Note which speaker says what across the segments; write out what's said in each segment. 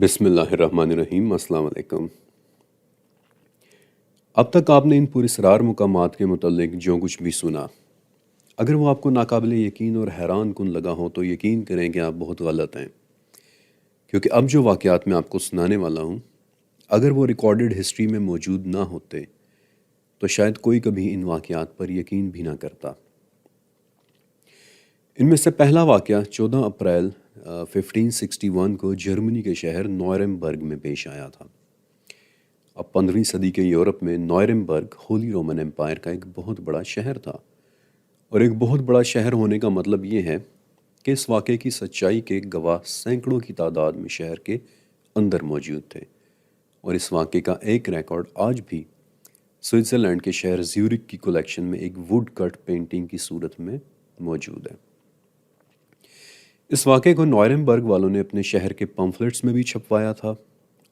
Speaker 1: بسم اللہ الرحمن الرحیم۔ السلام علیکم۔ اب تک آپ نے ان پراسرار مقامات کے متعلق جو کچھ بھی سنا، اگر وہ آپ کو ناقابل یقین اور حیران کن لگا ہو تو یقین کریں کہ آپ بہت غلط ہیں، کیونکہ اب جو واقعات میں آپ کو سنانے والا ہوں، اگر وہ ریکارڈڈ ہسٹری میں موجود نہ ہوتے تو شاید کوئی کبھی ان واقعات پر یقین بھی نہ کرتا۔ ان میں سے پہلا واقعہ 14 اپریل 1561 کو جرمنی کے شہر نوئرمبرگ میں پیش آیا تھا۔ اب 15ویں صدی کے یورپ میں نوئرمبرگ ہولی رومن امپائر کا ایک بہت بڑا شہر تھا، اور ایک بہت بڑا شہر ہونے کا مطلب یہ ہے کہ اس واقعے کی سچائی کے گواہ سینکڑوں کی تعداد میں شہر کے اندر موجود تھے، اور اس واقعے کا ایک ریکارڈ آج بھی سوئٹزرلینڈ کے شہر زیورک کی کلیکشن میں ایک ووڈ کٹ پینٹنگ کی صورت میں موجود ہے۔ اس واقعے کو نوئرمبرگ والوں نے اپنے شہر کے پمفلٹس میں بھی چھپوایا تھا،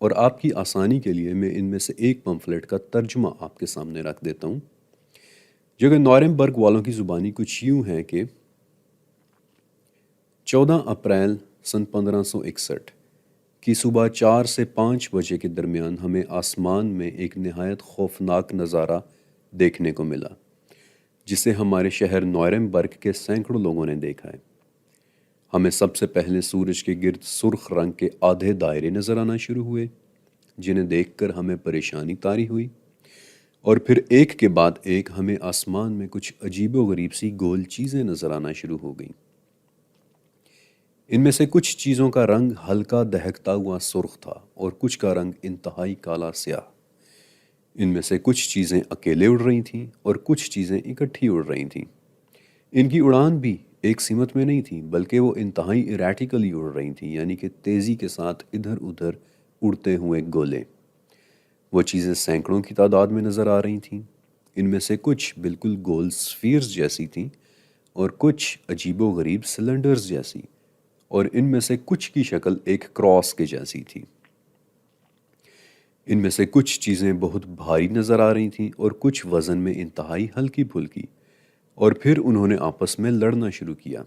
Speaker 1: اور آپ کی آسانی کے لیے میں ان میں سے ایک پمفلٹ کا ترجمہ آپ کے سامنے رکھ دیتا ہوں، جو کہ نوئرمبرگ والوں کی زبانی کچھ یوں ہے کہ 14 اپریل سن 1561 کی صبح 4 سے 5 بجے کے درمیان ہمیں آسمان میں ایک نہایت خوفناک نظارہ دیکھنے کو ملا، جسے ہمارے شہر نوئرمبرگ کے سینکڑوں لوگوں نے دیکھا ہے۔ ہمیں سب سے پہلے سورج کے گرد سرخ رنگ کے آدھے دائرے نظر آنا شروع ہوئے، جنہیں دیکھ کر ہمیں پریشانی طاری ہوئی، اور پھر ایک کے بعد ایک ہمیں آسمان میں کچھ عجیب و غریب سی گول چیزیں نظر آنا شروع ہو گئیں۔ ان میں سے کچھ چیزوں کا رنگ ہلکا دہکتا ہوا سرخ تھا، اور کچھ کا رنگ انتہائی کالا سیاہ۔ ان میں سے کچھ چیزیں اکیلے اڑ رہی تھیں اور کچھ چیزیں اکٹھی اڑ رہی تھیں۔ ان کی اڑان بھی ایک سمت میں نہیں تھی، بلکہ وہ انتہائی ایریٹیکلی اڑ رہی تھیں، یعنی کہ تیزی کے ساتھ ادھر ادھر اڑتے ہوئے گولے۔ وہ چیزیں سینکڑوں کی تعداد میں نظر آ رہی تھیں۔ ان میں سے کچھ بالکل گول سفیرز جیسی تھیں، اور کچھ عجیب و غریب سلنڈرز جیسی، اور ان میں سے کچھ کی شکل ایک کراس کے جیسی تھی۔ ان میں سے کچھ چیزیں بہت بھاری نظر آ رہی تھیں اور کچھ وزن میں انتہائی ہلکی پھلکی، اور پھر انہوں نے آپس میں لڑنا شروع کیا۔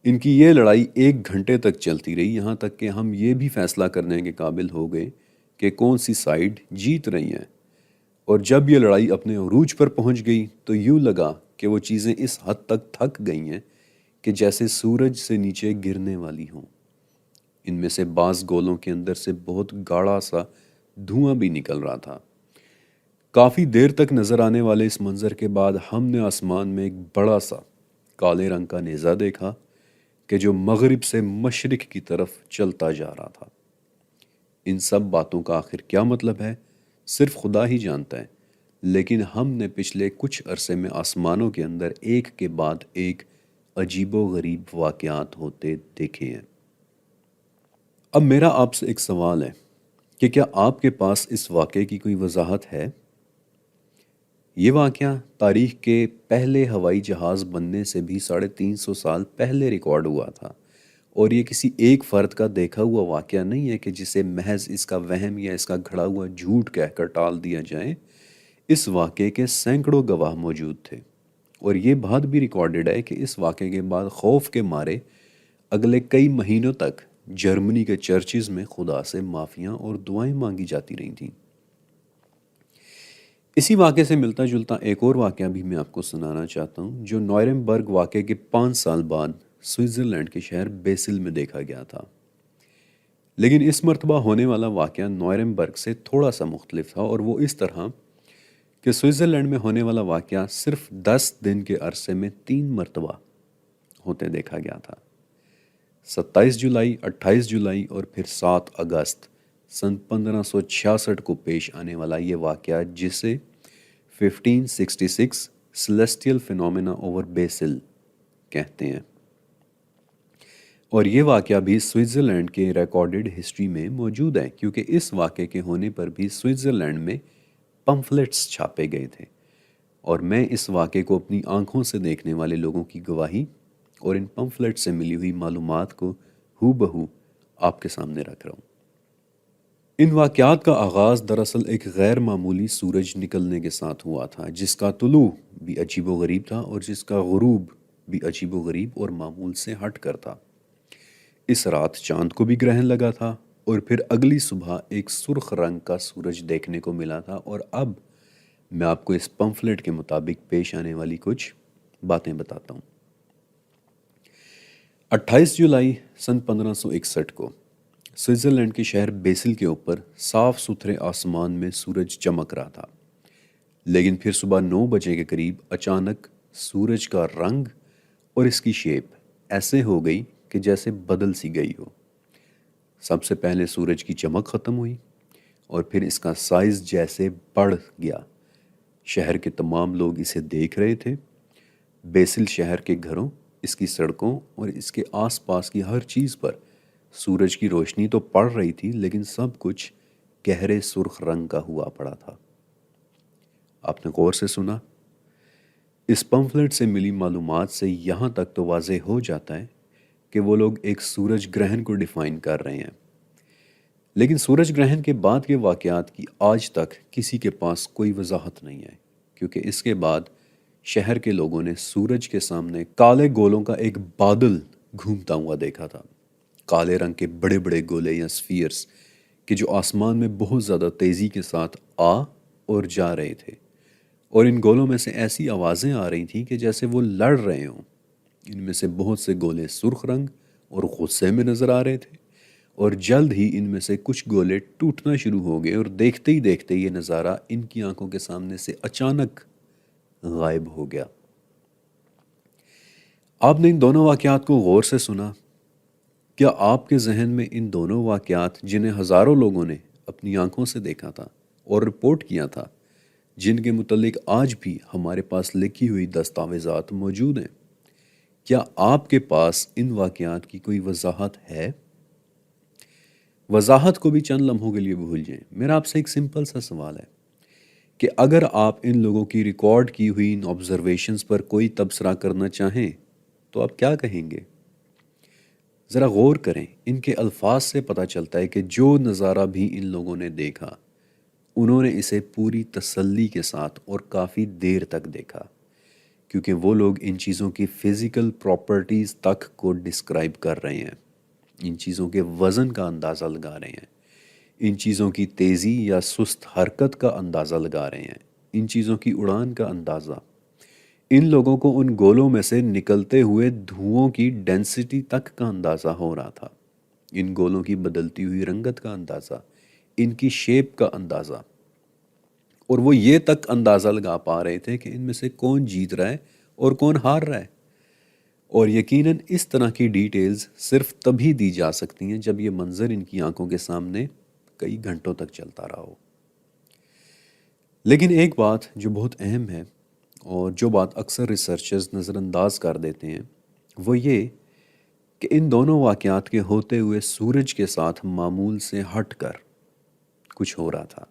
Speaker 1: ان کی یہ لڑائی 1 گھنٹے تک چلتی رہی، یہاں تک کہ ہم یہ بھی فیصلہ کرنے کے قابل ہو گئے کہ کون سی سائیڈ جیت رہی ہیں۔ اور جب یہ لڑائی اپنے عروج پر پہنچ گئی تو یوں لگا کہ وہ چیزیں اس حد تک تھک گئی ہیں کہ جیسے سورج سے نیچے گرنے والی ہوں۔ ان میں سے بعض گولوں کے اندر سے بہت گاڑھا سا دھواں بھی نکل رہا تھا۔ کافی دیر تک نظر آنے والے اس منظر کے بعد ہم نے آسمان میں ایک بڑا سا کالے رنگ کا نیزہ دیکھا کہ جو مغرب سے مشرق کی طرف چلتا جا رہا تھا۔ ان سب باتوں کا آخر کیا مطلب ہے صرف خدا ہی جانتا ہے، لیکن ہم نے پچھلے کچھ عرصے میں آسمانوں کے اندر ایک کے بعد ایک عجیب و غریب واقعات ہوتے دیکھے ہیں۔ اب میرا آپ سے ایک سوال ہے کہ کیا آپ کے پاس اس واقعے کی کوئی وضاحت ہے؟ یہ واقعہ تاریخ کے پہلے ہوائی جہاز بننے سے بھی 350 سال پہلے ریکارڈ ہوا تھا، اور یہ کسی ایک فرد کا دیکھا ہوا واقعہ نہیں ہے کہ جسے محض اس کا وہم یا اس کا گھڑا ہوا جھوٹ کہہ کر ٹال دیا جائے۔ اس واقعے کے سینکڑوں گواہ موجود تھے، اور یہ بات بھی ریکارڈڈ ہے کہ اس واقعے کے بعد خوف کے مارے اگلے کئی مہینوں تک جرمنی کے چرچز میں خدا سے معافیاں اور دعائیں مانگی جاتی رہی تھیں۔ اسی واقعے سے ملتا جلتا ایک اور واقعہ بھی میں آپ کو سنانا چاہتا ہوں، جو نوئرمبرگ واقعے کے 5 سال بعد سوئٹزرلینڈ کے شہر بیسل میں دیکھا گیا تھا۔ لیکن اس مرتبہ ہونے والا واقعہ نوئرمبرگ سے تھوڑا سا مختلف تھا، اور وہ اس طرح کہ سوئٹزرلینڈ میں ہونے والا واقعہ صرف 10 دن کے عرصے میں 3 مرتبہ ہوتے دیکھا گیا تھا۔ 27 جولائی، 28 جولائی اور پھر 7 اگست سن 1566 کو پیش آنے والا یہ واقعہ، جسے 1566 سیلیسٹیل فینومینا اوور بیسل کہتے ہیں، اور یہ واقعہ بھی سوئٹزرلینڈ کے ریکارڈڈ ہسٹری میں موجود ہے، کیونکہ اس واقعے کے ہونے پر بھی سوئٹزرلینڈ میں پمفلٹس چھاپے گئے تھے، اور میں اس واقعے کو اپنی آنکھوں سے دیکھنے والے لوگوں کی گواہی اور ان پمفلٹ سے ملی ہوئی معلومات کو ہو بہو آپ کے سامنے رکھ رہا ہوں۔ ان واقعات کا آغاز دراصل ایک غیر معمولی سورج نکلنے کے ساتھ ہوا تھا، جس کا طلوع بھی عجیب و غریب تھا اور جس کا غروب بھی عجیب و غریب اور معمول سے ہٹ کر تھا۔ اس رات چاند کو بھی گرہن لگا تھا، اور پھر اگلی صبح ایک سرخ رنگ کا سورج دیکھنے کو ملا تھا۔ اور اب میں آپ کو اس پمفلٹ کے مطابق پیش آنے والی کچھ باتیں بتاتا ہوں۔ 28 جولائی سن 1561 کو سوئٹزرلینڈ کے شہر بیسل کے اوپر صاف ستھرے آسمان میں سورج چمک رہا تھا، لیکن پھر صبح 9 بجے کے قریب اچانک سورج کا رنگ اور اس کی شیپ ایسے ہو گئی کہ جیسے بدل سی گئی ہو۔ سب سے پہلے سورج کی چمک ختم ہوئی اور پھر اس کا سائز جیسے بڑھ گیا۔ شہر کے تمام لوگ اسے دیکھ رہے تھے۔ بیسل شہر کے گھروں، اس کی سڑکوں اور اس کے آس پاس کی ہر چیز پر سورج کی روشنی تو پڑ رہی تھی، لیکن سب کچھ گہرے سرخ رنگ کا ہوا پڑا تھا۔ آپ نے غور سے سنا؟ اس پمفلٹ سے ملی معلومات سے یہاں تک تو واضح ہو جاتا ہے کہ وہ لوگ ایک سورج گرہن کو ڈیفائن کر رہے ہیں، لیکن سورج گرہن کے بعد کے واقعات کی آج تک کسی کے پاس کوئی وضاحت نہیں ہے، کیونکہ اس کے بعد شہر کے لوگوں نے سورج کے سامنے کالے گولوں کا ایک بادل گھومتا ہوا دیکھا تھا۔ کالے رنگ کے بڑے بڑے گولے یا سفیئرز کہ جو آسمان میں بہت زیادہ تیزی کے ساتھ آ اور جا رہے تھے، اور ان گولوں میں سے ایسی آوازیں آ رہی تھیں کہ جیسے وہ لڑ رہے ہوں۔ ان میں سے بہت سے گولے سرخ رنگ اور غصے میں نظر آ رہے تھے، اور جلد ہی ان میں سے کچھ گولے ٹوٹنا شروع ہو گئے، اور دیکھتے ہی دیکھتے یہ نظارہ ان کی آنکھوں کے سامنے سے اچانک غائب ہو گیا۔ آپ نے ان دونوں واقعات کو غور سے سنا۔ کیا آپ کے ذہن میں ان دونوں واقعات، جنہیں ہزاروں لوگوں نے اپنی آنکھوں سے دیکھا تھا اور رپورٹ کیا تھا، جن کے متعلق آج بھی ہمارے پاس لکھی ہوئی دستاویزات موجود ہیں، کیا آپ کے پاس ان واقعات کی کوئی وضاحت ہے؟ وضاحت کو بھی چند لمحوں کے لیے بھول جائیں۔ میرا آپ سے ایک سمپل سا سوال ہے کہ اگر آپ ان لوگوں کی ریکارڈ کی ہوئی ان آبزرویشنز پر کوئی تبصرہ کرنا چاہیں تو آپ کیا کہیں گے؟ ذرا غور کریں، ان کے الفاظ سے پتہ چلتا ہے کہ جو نظارہ بھی ان لوگوں نے دیکھا، انہوں نے اسے پوری تسلی کے ساتھ اور کافی دیر تک دیکھا، کیونکہ وہ لوگ ان چیزوں کی فزیکل پراپرٹیز تک کو ڈسکرائب کر رہے ہیں، ان چیزوں کے وزن کا اندازہ لگا رہے ہیں، ان چیزوں کی تیزی یا سست حرکت کا اندازہ لگا رہے ہیں، ان چیزوں کی اڑان کا اندازہ۔ ان لوگوں کو ان گولوں میں سے نکلتے ہوئے دھوؤں کی ڈینسٹی تک کا اندازہ ہو رہا تھا، ان گولوں کی بدلتی ہوئی رنگت کا اندازہ، ان کی شیپ کا اندازہ، اور وہ یہ تک اندازہ لگا پا رہے تھے کہ ان میں سے کون جیت رہا ہے اور کون ہار رہا ہے۔ اور یقیناً اس طرح کی ڈیٹیلز صرف تبھی دی جا سکتی ہیں جب یہ منظر ان کی آنکھوں کے سامنے کئی گھنٹوں تک چلتا رہا ہو۔ لیکن ایک بات جو بہت اہم ہے اور جو بات اکثر ریسرچرز نظر انداز کر دیتے ہیں، وہ یہ کہ ان دونوں واقعات کے ہوتے ہوئے سورج کے ساتھ معمول سے ہٹ کر کچھ ہو رہا تھا۔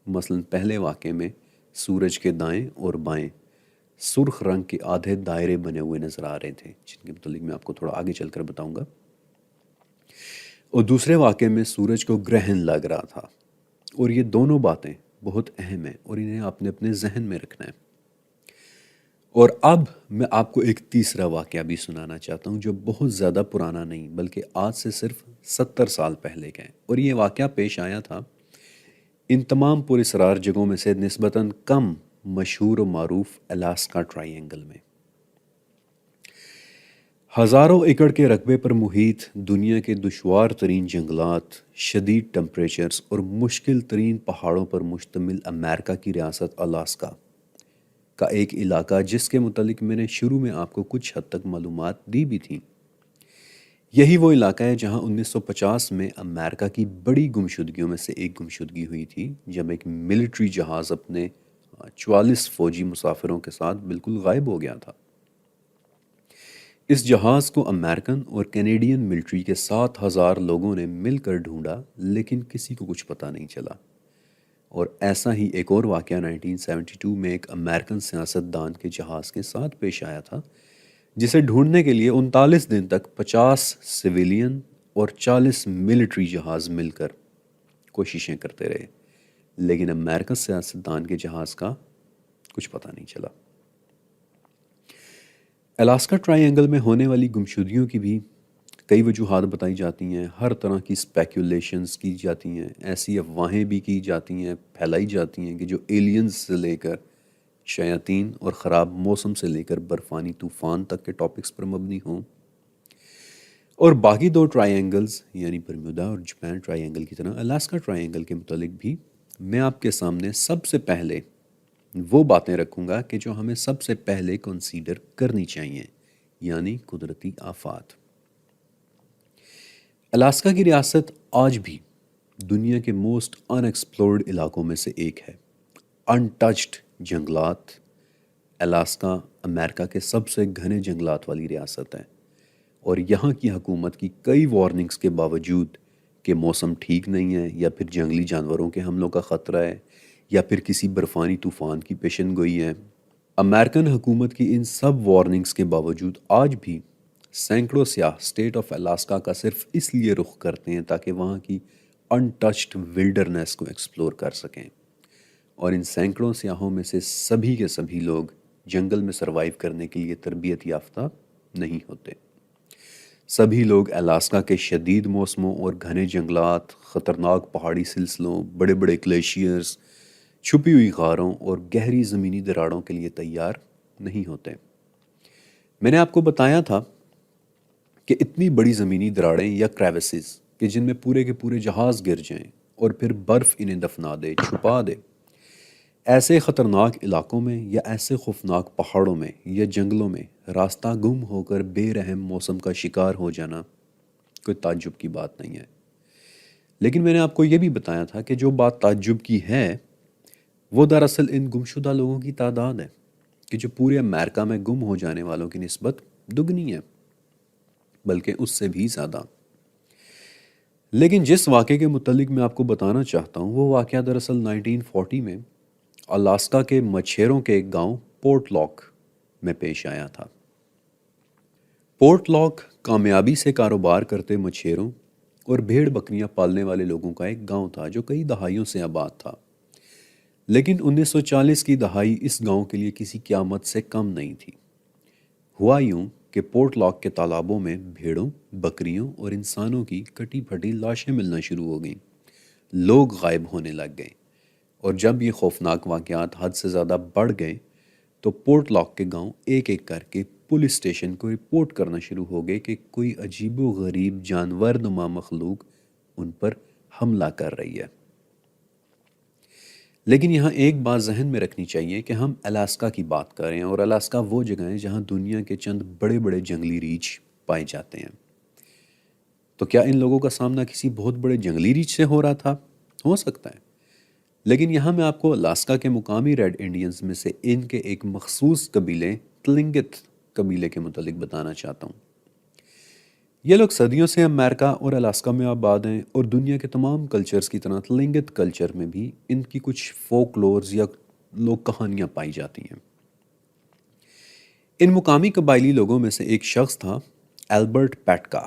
Speaker 1: مثلاً پہلے واقعے میں سورج کے دائیں اور بائیں سرخ رنگ کے آدھے دائرے بنے ہوئے نظر آ رہے تھے، جن کے متعلق میں آپ کو تھوڑا آگے چل کر بتاؤں گا، اور دوسرے واقعے میں سورج کو گرہن لگ رہا تھا۔ اور یہ دونوں باتیں بہت اہم ہیں اور انہیں آپ نے اپنے ذہن میں رکھنا ہے۔ اور اب میں آپ کو ایک تیسرا واقعہ بھی سنانا چاہتا ہوں جو بہت زیادہ پرانا نہیں بلکہ آج سے صرف 70 سال پہلے کا ہے، اور یہ واقعہ پیش آیا تھا ان تمام پراسرار جگہوں میں سے نسبتاً کم مشہور و معروف الاسکا ٹرائی اینگل میں۔ ہزاروں ایکڑ کے رقبے پر محیط دنیا کے دشوار ترین جنگلات، شدید ٹمپریچرز اور مشکل ترین پہاڑوں پر مشتمل امریکہ کی ریاست الاسکا کا ایک علاقہ، جس کے متعلق میں نے شروع میں آپ کو کچھ حد تک معلومات دی بھی تھیں۔ یہی وہ علاقہ ہے جہاں 1950 میں امریکہ کی بڑی گمشدگیوں میں سے ایک گمشدگی ہوئی تھی، جب ایک ملٹری جہاز اپنے 44 فوجی مسافروں کے ساتھ بالکل غائب ہو گیا تھا۔ اس جہاز کو امریکن اور کینیڈین ملٹری کے 7,000 لوگوں نے مل کر ڈھونڈا، لیکن کسی کو کچھ پتہ نہیں چلا۔ اور ایسا ہی ایک اور واقعہ 1972 میں ایک امریکن سیاستدان کے جہاز کے ساتھ پیش آیا تھا، جسے ڈھونڈنے کے لیے 39 دن تک 50 سویلین اور 40 ملٹری جہاز مل کر کوششیں کرتے رہے، لیکن امریکن سیاستدان کے جہاز کا کچھ پتہ نہیں چلا۔ الاسکا ٹرائی اینگل میں ہونے والی گمشدگیوں کی بھی کئی وجوہات بتائی جاتی ہیں، ہر طرح کی اسپیکولیشنز کی جاتی ہیں، ایسی افواہیں بھی کی جاتی ہیں، پھیلائی جاتی ہیں کہ جو ایلینز سے لے کر شیاطین اور خراب موسم سے لے کر برفانی طوفان تک کے ٹاپکس پر مبنی ہوں۔ اور باقی دو ٹرائی اینگلز یعنی برمودا اور جپین ٹرائی اینگل کی طرح الاسکا ٹرائی اینگل کے متعلق بھی میں آپ کے سامنے سب سے پہلے وہ باتیں رکھوں گا کہ جو ہمیں سب سے پہلے کنسیڈر کرنی چاہیے، یعنی قدرتی آفات۔ الاسکا کی ریاست آج بھی دنیا کے موسٹ ان ایکسپلورڈ علاقوں میں سے ایک ہے۔ انٹچڈ جنگلات، الاسکا امریکہ کے سب سے گھنے جنگلات والی ریاست ہے، اور یہاں کی حکومت کی کئی وارننگز کے باوجود کہ موسم ٹھیک نہیں ہے، یا پھر جنگلی جانوروں کے حملوں کا خطرہ ہے، یا پھر کسی برفانی طوفان کی پیشن گوئی ہے، امریکن حکومت کی ان سب وارننگز کے باوجود آج بھی سینکڑوں سیاح اسٹیٹ آف الاسکا کا صرف اس لیے رخ کرتے ہیں تاکہ وہاں کی انٹچڈ ولڈرنیس کو ایکسپلور کر سکیں، اور ان سینکڑوں سیاحوں میں سے سبھی کے سبھی لوگ جنگل میں سروائیو کرنے کے لیے تربیت یافتہ نہیں ہوتے۔ سبھی لوگ الاسکا کے شدید موسموں اور گھنے جنگلات، خطرناک پہاڑی سلسلوں، بڑے بڑے گلیشیئرز، چھپی ہوئی غاروں اور گہری زمینی دراڑوں کے لیے تیار نہیں ہوتے۔ میں نے آپ کو بتایا تھا کہ اتنی بڑی زمینی دراڑیں یا کریوسز کہ جن میں پورے کے پورے جہاز گر جائیں اور پھر برف انہیں دفنا دے، چھپا دے، ایسے خطرناک علاقوں میں یا ایسے خوفناک پہاڑوں میں یا جنگلوں میں راستہ گم ہو کر بے رحم موسم کا شکار ہو جانا کوئی تعجب کی بات نہیں ہے۔ لیکن میں نے آپ کو یہ بھی بتایا تھا کہ جو بات تعجب کی ہے وہ دراصل ان گمشدہ لوگوں کی تعداد ہے کہ جو پورے امریکہ میں گم ہو جانے والوں کی نسبت دگنی ہے، بلکہ اس سے بھی زیادہ۔ لیکن جس واقعے کے متعلق میں آپ کو بتانا چاہتا ہوں وہ واقعہ دراصل 1940 میں الاسکا کے مچھیروں کے ایک گاؤں پورٹ لاک میں پیش آیا تھا۔ پورٹ لاک کامیابی سے کاروبار کرتے مچھیروں اور بھیڑ بکریاں پالنے والے لوگوں کا ایک گاؤں تھا جو کئی دہائیوں سے آباد تھا۔ لیکن 1940 کی دہائی اس گاؤں کے لیے کسی قیامت سے کم نہیں تھی۔ ہوا یوں کہ پورٹ لاک کے تالابوں میں بھیڑوں، بکریوں اور انسانوں کی کٹی پھٹی لاشیں ملنا شروع ہو گئیں۔ لوگ غائب ہونے لگ گئے، اور جب یہ خوفناک واقعات حد سے زیادہ بڑھ گئے تو پورٹ لاک کے گاؤں ایک ایک کر کے پولیس اسٹیشن کو رپورٹ کرنا شروع ہو گئے کہ کوئی عجیب و غریب جانور نما مخلوق ان پر حملہ کر رہی ہے۔ لیکن یہاں ایک بات ذہن میں رکھنی چاہیے کہ ہم الاسکا کی بات کر رہے ہیں، اور الاسکا وہ جگہ ہے جہاں دنیا کے چند بڑے بڑے جنگلی ریچھ پائے جاتے ہیں۔ تو کیا ان لوگوں کا سامنا کسی بہت بڑے جنگلی ریچھ سے ہو رہا تھا؟ ہو سکتا ہے، لیکن یہاں میں آپ کو الاسکا کے مقامی ریڈ انڈینز میں سے ان کے ایک مخصوص قبیلے تلنگت قبیلے کے متعلق بتانا چاہتا ہوں۔ یہ لوگ صدیوں سے امریکہ اور الاسکا میں آباد ہیں، اور دنیا کے تمام کلچرز کی طرح تلنگت کلچر میں بھی ان کی کچھ فوک لورز یا لوک کہانیاں پائی جاتی ہیں۔ ان مقامی قبائلی لوگوں میں سے ایک شخص تھا البرٹ پیٹکا،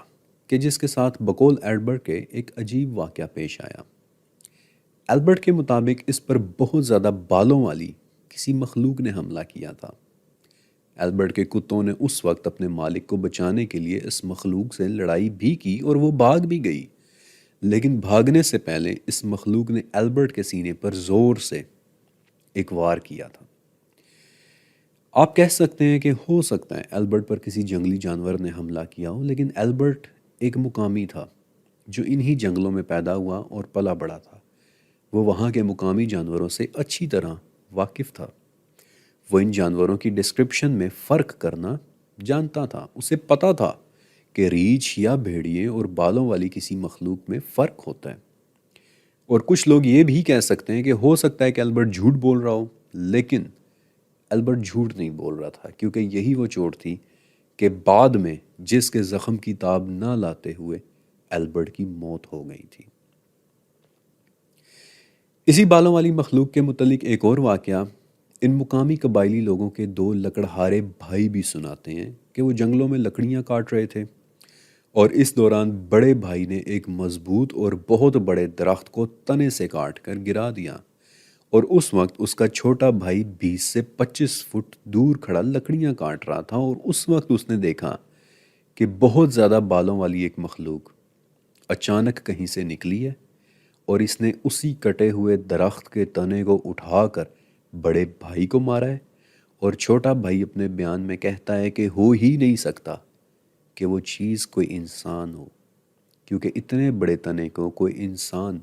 Speaker 1: کہ جس کے ساتھ بقول البرٹ کے ایک عجیب واقعہ پیش آیا۔ البرٹ کے مطابق اس پر بہت زیادہ بالوں والی کسی مخلوق نے حملہ کیا تھا۔ البرٹ کے کتوں نے اس وقت اپنے مالک کو بچانے کے لیے اس مخلوق سے لڑائی بھی کی اور وہ بھاگ بھی گئی، لیکن بھاگنے سے پہلے اس مخلوق نے البرٹ کے سینے پر زور سے ایک وار کیا تھا۔ آپ کہہ سکتے ہیں کہ ہو سکتا ہے البرٹ پر کسی جنگلی جانور نے حملہ کیا ہو، لیکن البرٹ ایک مقامی تھا جو انہی جنگلوں میں پیدا ہوا اور پلا بڑا تھا۔ وہ وہاں کے مقامی جانوروں سے اچھی طرح واقف تھا۔ وہ ان جانوروں کی ڈسکرپشن میں فرق کرنا جانتا تھا۔ اسے پتا تھا کہ ریچھ یا بھیڑیے اور بالوں والی کسی مخلوق میں فرق ہوتا ہے۔ اور کچھ لوگ یہ بھی کہہ سکتے ہیں کہ ہو سکتا ہے کہ البرٹ جھوٹ بول رہا ہو، لیکن البرٹ جھوٹ نہیں بول رہا تھا، کیونکہ یہی وہ چوٹ تھی کہ بعد میں جس کے زخم کی تاب نہ لاتے ہوئے البرٹ کی موت ہو گئی تھی۔ اسی بالوں والی مخلوق کے متعلق ایک اور واقعہ ان مقامی قبائلی لوگوں کے دو لکڑہارے بھائی بھی سناتے ہیں کہ وہ جنگلوں میں لکڑیاں کاٹ رہے تھے، اور اس دوران بڑے بھائی نے ایک مضبوط اور بہت بڑے درخت کو تنے سے کاٹ کر گرا دیا، اور اس وقت اس کا چھوٹا بھائی 20 سے 25 فٹ دور کھڑا لکڑیاں کاٹ رہا تھا، اور اس وقت اس نے دیکھا کہ بہت زیادہ بالوں والی ایک مخلوق اچانک کہیں سے نکلی ہے اور اس نے اسی کٹے ہوئے درخت کے تنے کو اٹھا کر بڑے بھائی کو مارا ہے، اور چھوٹا بھائی اپنے بیان میں کہتا ہے کہ ہو ہی نہیں سکتا کہ وہ چیز کوئی انسان ہو، کیونکہ اتنے بڑے تنے کو کوئی انسان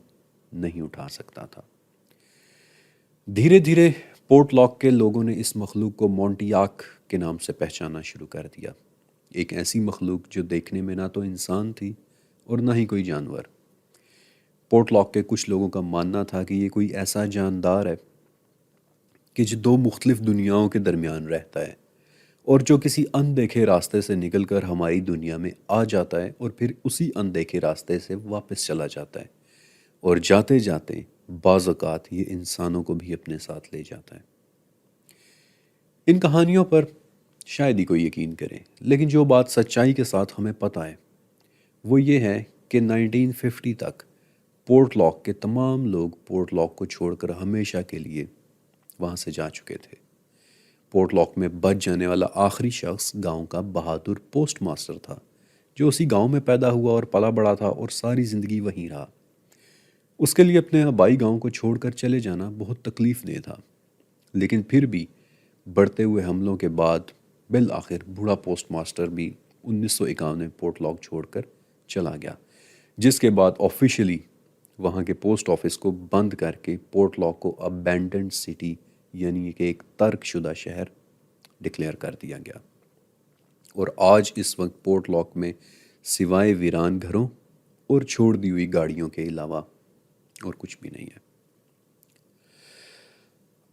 Speaker 1: نہیں اٹھا سکتا تھا۔ دھیرے دھیرے پورٹ لاک کے لوگوں نے اس مخلوق کو مونٹیاک کے نام سے پہچانا شروع کر دیا، ایک ایسی مخلوق جو دیکھنے میں نہ تو انسان تھی اور نہ ہی کوئی جانور۔ پورٹ لاک کے کچھ لوگوں کا ماننا تھا کہ یہ کوئی ایسا جاندار ہے کہ جو دو مختلف دنیاؤں کے درمیان رہتا ہے، اور جو کسی اندیکھے راستے سے نکل کر ہماری دنیا میں آ جاتا ہے اور پھر اسی اندیکھے راستے سے واپس چلا جاتا ہے، اور جاتے جاتے بعض اوقات یہ انسانوں کو بھی اپنے ساتھ لے جاتا ہے۔ ان کہانیوں پر شاید ہی کوئی یقین کرے، لیکن جو بات سچائی کے ساتھ ہمیں پتہ ہے وہ یہ ہے کہ 1950 تک پورٹ لاک کے تمام لوگ پورٹ لاک کو چھوڑ کر ہمیشہ کے لیے وہاں سے جا چکے تھے۔ پورٹ لاک میں بچ جانے والا آخری شخص گاؤں کا بہادر پوسٹ ماسٹر تھا، جو اسی گاؤں میں پیدا ہوا اور پلا بڑا تھا اور ساری زندگی وہیں رہا۔ اس کے لیے اپنے آبائی گاؤں کو چھوڑ کر چلے جانا بہت تکلیف دہ تھا، لیکن پھر بھی بڑھتے ہوئے حملوں کے بعد بالآخر بوڑھا پوسٹ ماسٹر بھی 1951 میں پورٹ لاک چھوڑ کر چلا گیا، جس کے بعد آفیشلی وہاں کے پوسٹ آفس کو بند کر کے پورٹ لاک کو ابینڈنڈ سٹی یعنی کہ ایک ترک شدہ شہر ڈکلیئر کر دیا گیا، اور آج اس وقت پورٹ لاک میں سوائے ویران گھروں اور چھوڑ دی ہوئی گاڑیوں کے علاوہ اور کچھ بھی نہیں ہے۔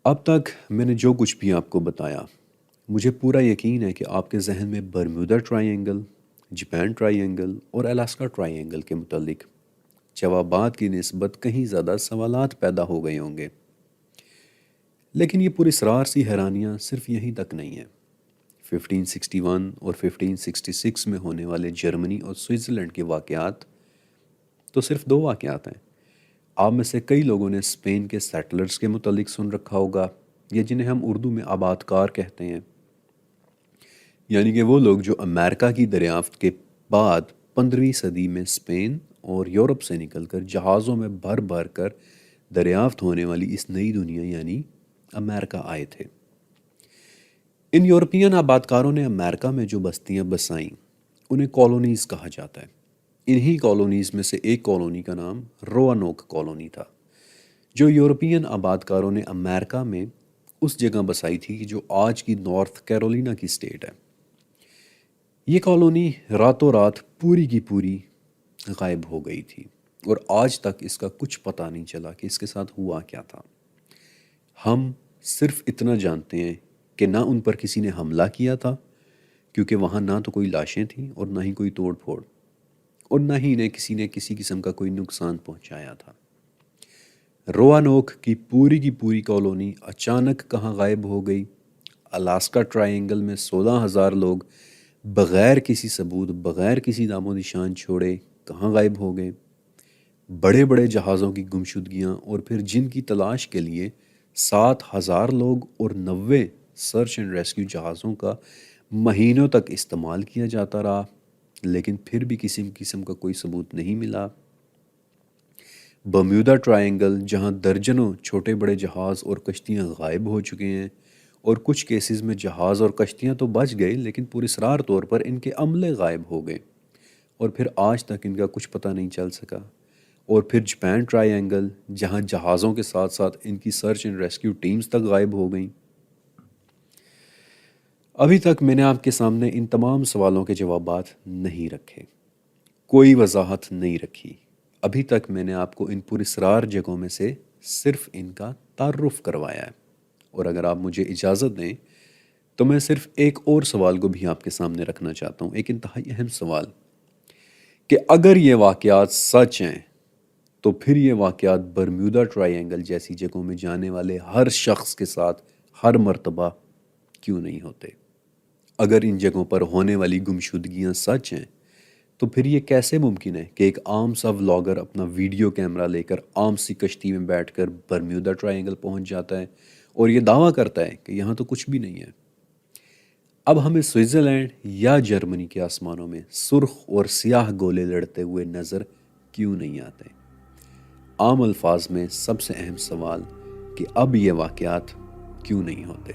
Speaker 1: اب تک میں نے جو کچھ بھی آپ کو بتایا، مجھے پورا یقین ہے کہ آپ کے ذہن میں Bermuda try angle, Japan try angle اور الاسکا ٹرائی اینگل کے متعلق جوابات کی نسبت کہیں زیادہ سوالات پیدا ہو گئے ہوں گے، لیکن یہ پراسرار سی حیرانیاں صرف یہیں تک نہیں ہیں۔ 1561 اور 1566 میں ہونے والے جرمنی اور سوئٹزرلینڈ کے واقعات تو صرف دو واقعات ہیں۔ آپ میں سے کئی لوگوں نے اسپین کے سیٹلرز کے متعلق سن رکھا ہوگا، یا جنہیں ہم اردو میں آباد کار کہتے ہیں، یعنی کہ وہ لوگ جو امریکہ کی دریافت کے بعد 15ویں صدی میں اسپین اور یورپ سے نکل کر جہازوں میں بھر بھر کر دریافت ہونے والی اس نئی دنیا یعنی امریکہ آئے تھے۔ ان یورپین آبادکاروں نے امریکہ میں جو بستیاں بسائیں انہیں کالونیز کہا جاتا ہے۔ انہی کالونیز میں سے ایک کالونی کا نام روانوک کالونی تھا، جو یورپین آبادکاروں نے امریکہ میں اس جگہ بسائی تھی جو آج کی نارتھ کیرولینا کی سٹیٹ ہے۔ یہ کالونی راتوں رات پوری کی پوری غائب ہو گئی تھی، اور آج تک اس کا کچھ پتہ نہیں چلا کہ اس کے ساتھ ہوا کیا تھا۔ ہم صرف اتنا جانتے ہیں کہ نہ ان پر کسی نے حملہ کیا تھا، کیونکہ وہاں نہ تو کوئی لاشیں تھیں اور نہ ہی کوئی توڑ پھوڑ، اور نہ ہی انہیں کسی نے کسی قسم کا کوئی نقصان پہنچایا تھا۔ روانوک کی پوری کالونی اچانک کہاں غائب ہو گئی؟ الاسکا ٹرائی اینگل میں 16,000 لوگ بغیر کسی ثبوت، بغیر کسی نام و نشان چھوڑے کہاں غائب ہو گئے؟ بڑے بڑے جہازوں کی گمشدگیاں، اور پھر جن کی تلاش کے لیے 7,000 لوگ اور 90 سرچ اینڈ ریسکیو جہازوں کا مہینوں تک استعمال کیا جاتا رہا، لیکن پھر بھی کسی قسم کا کوئی ثبوت نہیں ملا۔ برمودا ٹرائی اینگل جہاں درجنوں چھوٹے بڑے جہاز اور کشتیاں غائب ہو چکے ہیں، اور کچھ کیسز میں جہاز اور کشتیاں تو بچ گئے لیکن پراسرار طور پر ان کے عملے غائب ہو گئے، اور پھر آج تک ان کا کچھ پتہ نہیں چل سکا۔ اور پھر جاپان ٹرائی اینگل جہاں جہازوں کے ساتھ ساتھ ان کی سرچ اینڈ ریسکیو ٹیمز تک غائب ہو گئیں۔ ابھی تک میں نے آپ کے سامنے ان تمام سوالوں کے جوابات نہیں رکھے، کوئی وضاحت نہیں رکھی۔ ابھی تک میں نے آپ کو ان پراسرار جگہوں میں سے صرف ان کا تعارف کروایا ہے، اور اگر آپ مجھے اجازت دیں تو میں صرف ایک اور سوال کو بھی آپ کے سامنے رکھنا چاہتا ہوں، ایک انتہائی اہم سوال، کہ اگر یہ واقعات سچ ہیں تو پھر یہ واقعات برمودا ٹرائی اینگل جیسی جگہوں میں جانے والے ہر شخص کے ساتھ ہر مرتبہ کیوں نہیں ہوتے؟ اگر ان جگہوں پر ہونے والی گمشدگیاں سچ ہیں تو پھر یہ کیسے ممکن ہے کہ ایک عام سا ولاگر اپنا ویڈیو کیمرہ لے کر عام سی کشتی میں بیٹھ کر برمودا ٹرائی اینگل پہنچ جاتا ہے اور یہ دعویٰ کرتا ہے کہ یہاں تو کچھ بھی نہیں ہے؟ اب ہمیں سوئٹزرلینڈ یا جرمنی کے آسمانوں میں سرخ اور سیاہ گولے لڑتے ہوئے نظر کیوں نہیں آتے؟ عام الفاظ میں سب سے اہم سوال کہ اب یہ واقعات کیوں نہیں ہوتے؟